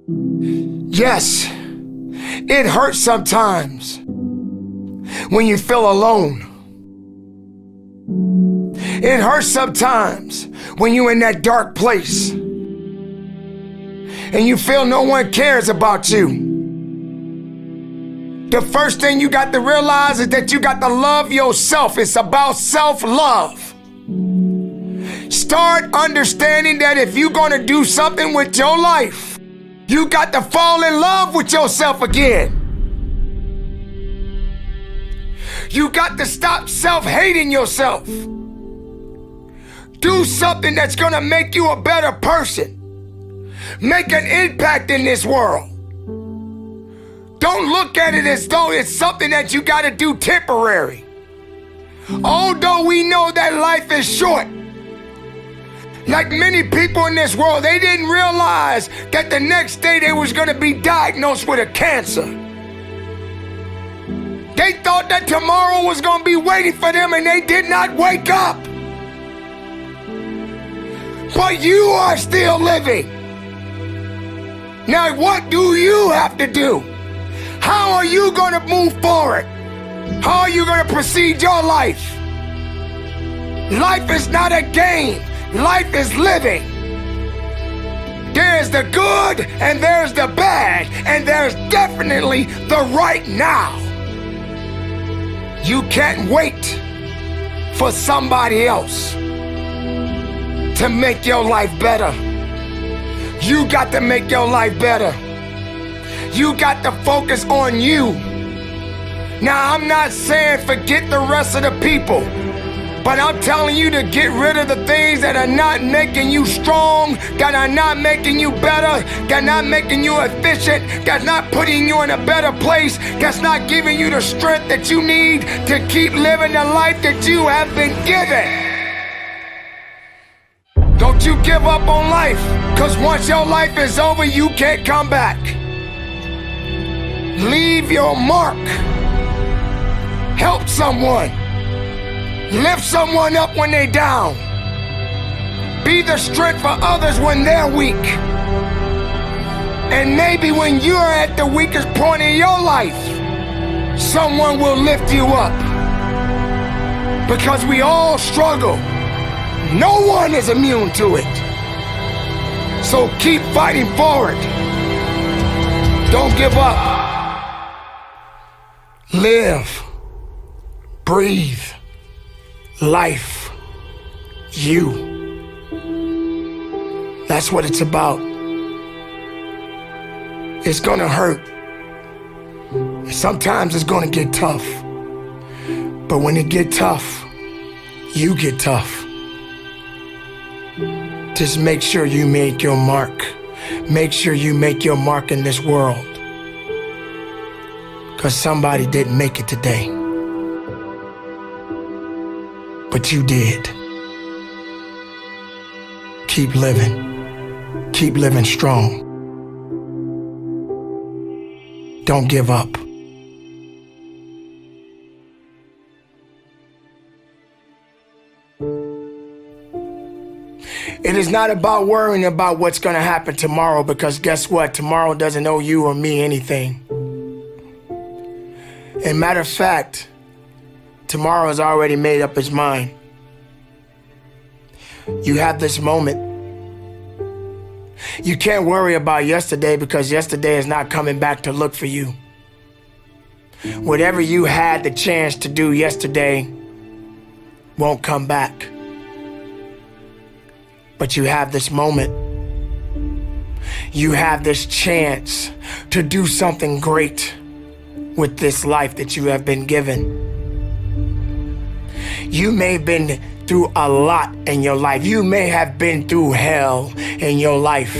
Yes, it hurts sometimes when you feel alone. It hurts sometimes when you're in that dark place and you feel no one cares about you. The first thing you got to realize is that you got to love yourself. It's about self-love. Start understanding that if you're going to do something with your life, you got to fall in love with yourself again. You got to stop self-hating yourself. Do something that's going to make you a better person. Make an impact in this world. Don't look at it as though it's something that you got to do temporary. Although we know that life is short, like many people in this world, they didn't realize that the next day they was going to be diagnosed with a cancer. They thought that tomorrow was going to be waiting for them, and they did not wake up. But you are still living. Now, what do you have to do? How are you going to move forward? How are you going to proceed your life? Life is not a game. Life is living. There's the good and there's the bad, and there's definitely the right now. You can't wait for somebody else to make your life better. You got to make your life better. You got to focus on you. Now, I'm not saying forget the rest of the people, but I'm telling you to get rid of the things that are not making you strong, that are not making you better, that are not making you efficient, that's not putting you in a better place, that's not giving you the strength that you need to keep living the life that you have been given. Don't you give up on life, because once your life is over, you can't come back. Leave your mark. Help someone. Lift someone up when they're down. Be the strength for others when they're weak. And maybe when you're at the weakest point in your life, someone will lift you up. Because we all struggle. No one is immune to it. So keep fighting forward. Don't give up. Live. Breathe. Life. You. That's what it's about. It's gonna hurt. Sometimes it's gonna get tough. But when it get tough, you get tough. Just make sure you make your mark. Make sure you make your mark in this world. Because somebody didn't make it today. But you did. Keep living. Keep living strong. Don't give up. It is not about worrying about what's going to happen tomorrow, because guess what? Tomorrow doesn't owe you or me anything. And matter of fact, tomorrow has already made up its mind. You have this moment. You can't worry about yesterday, because yesterday is not coming back to look for you. Whatever you had the chance to do yesterday won't come back. But you have this moment. You have this chance to do something great with this life that you have been given. You may have been through a lot in your life. You may have been through hell in your life.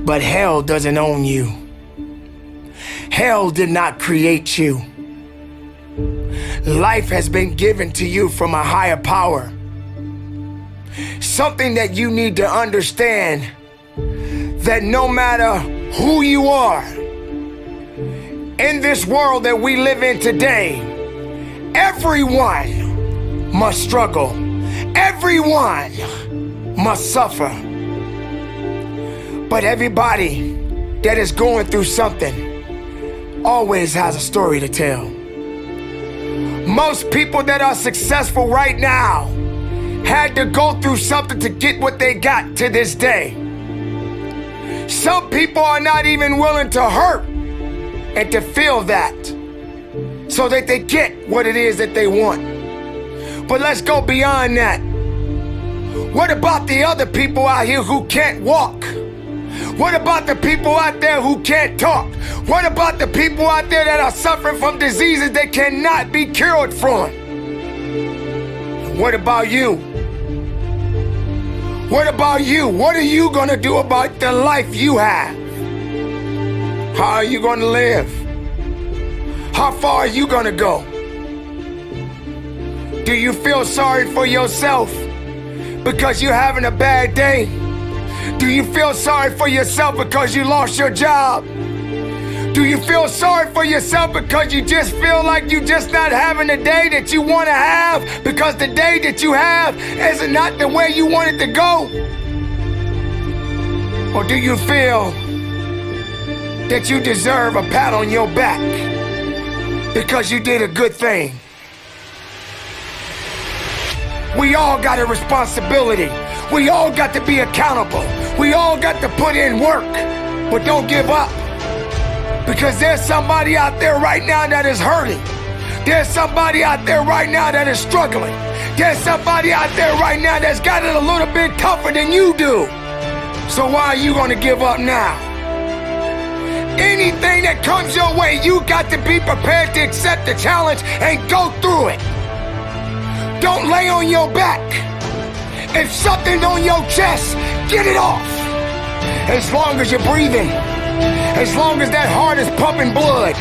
But hell doesn't own you. Hell did not create you. Life has been given to you from a higher power. Something that you need to understand, that no matter who you are, in this world that we live in today, everyone must struggle. Everyone must suffer. But everybody that is going through something always has a story to tell. Most people that are successful right now had to go through something to get what they got to this day. Some people are not even willing to hurt and to feel that so that they get what it is that they want. But let's go beyond that. What about the other people out here who can't walk? What about the people out there who can't talk? What about the people out there that are suffering from diseases that cannot be cured from? What about you? What about you? What are you gonna do about the life you have? How are you gonna live? How far are you gonna go? Do you feel sorry for yourself because you're having a bad day? Do you feel sorry for yourself because you lost your job? Do you feel sorry for yourself because you just feel like you're just not having the day that you want to have because the day that you have is not the way you want it to go? Or do you feel that you deserve a pat on your back because you did a good thing? We all got a responsibility. We all got to be accountable. We all got to put in work, but don't give up. Because there's somebody out there right now that is hurting. There's somebody out there right now that is struggling. There's somebody out there right now that's got it a little bit tougher than you do. So why are you going to give up now? Anything that comes your way, you got to be prepared to accept the challenge and go through it. Don't lay on your back. If something's on your chest, get it off. As long as you're breathing, as long as that heart is pumping blood,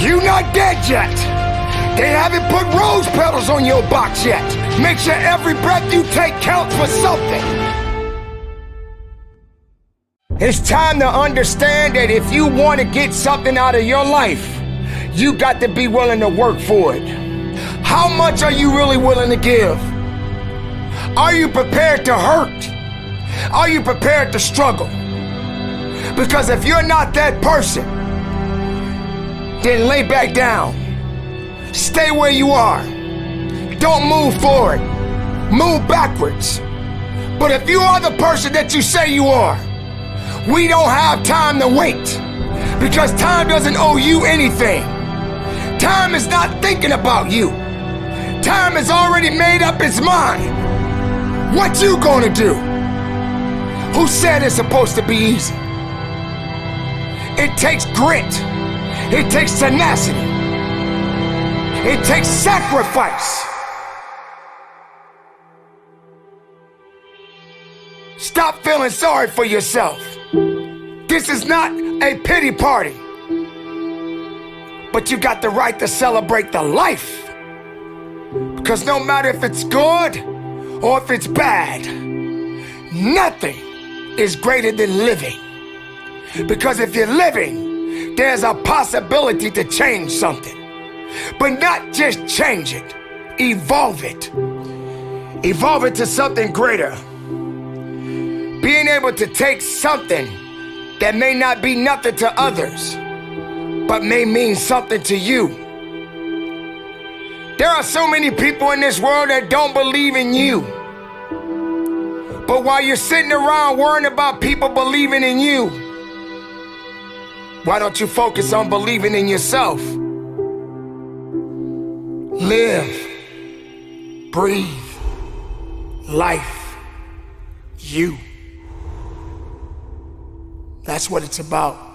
you're not dead yet. They haven't put rose petals on your box yet. Make sure every breath you take counts for something. It's time to understand that if you want to get something out of your life, you got to be willing to work for it. How much are you really willing to give? Are you prepared to hurt? Are you prepared to struggle? Because if you're not that person, then lay back down. Stay where you are. Don't move forward. Move backwards. But if you are the person that you say you are, we don't have time to wait. Because time doesn't owe you anything. Time is not thinking about you. Time has already made up its mind. What you gonna do? Who said it's supposed to be easy? It takes grit. It takes tenacity. It takes sacrifice. Stop feeling sorry for yourself. This is not a pity party. But you got the right to celebrate the life. Because no matter if it's good or if it's bad, nothing is greater than living. Because if you're living, there's a possibility to change something. But not just change it, evolve it. Evolve it to something greater. Being able to take something that may not be nothing to others, but may mean something to you. There are so many people in this world that don't believe in you. But while you're sitting around worrying about people believing in you, why don't you focus on believing in yourself? Live, breathe, life, you. That's what it's about.